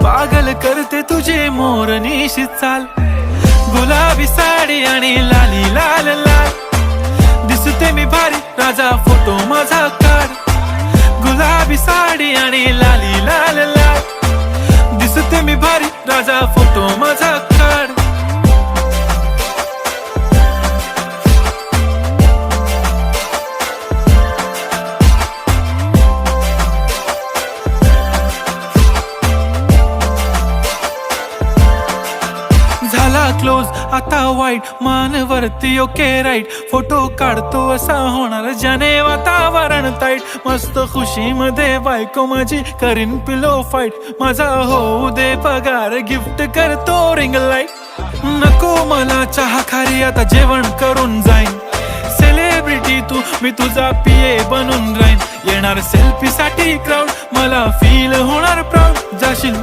पागल करते तुझे मोरनीशी चाल, गुलाबी साडी आणि लाली लाल लाल. दिसते मी भारी राजा फोटो माझा काढ, गुलाबी साडी आणि लाली लाल लाल. दिसते मी भारी राजा फोटो माझा काढ. झाला क्लोज आता वाईट, मानवरती ओके राईट. फोटो काढतो असा होणार ज्याने वातावरण ताईट. मस्त खुशी मध्ये बायको माझी करीन पिलो फाईट. माझा होऊ दे पगार, गिफ्ट करतो रिंग लाईट. नको मला चहा खारी, आता जेवण करून जाईन. सेलिब्रिटी तू, मी तुझा पिये बनून राहीन. येणार सेल्फी साठी क्राऊड, मला फील होणार प्राऊड. जाशील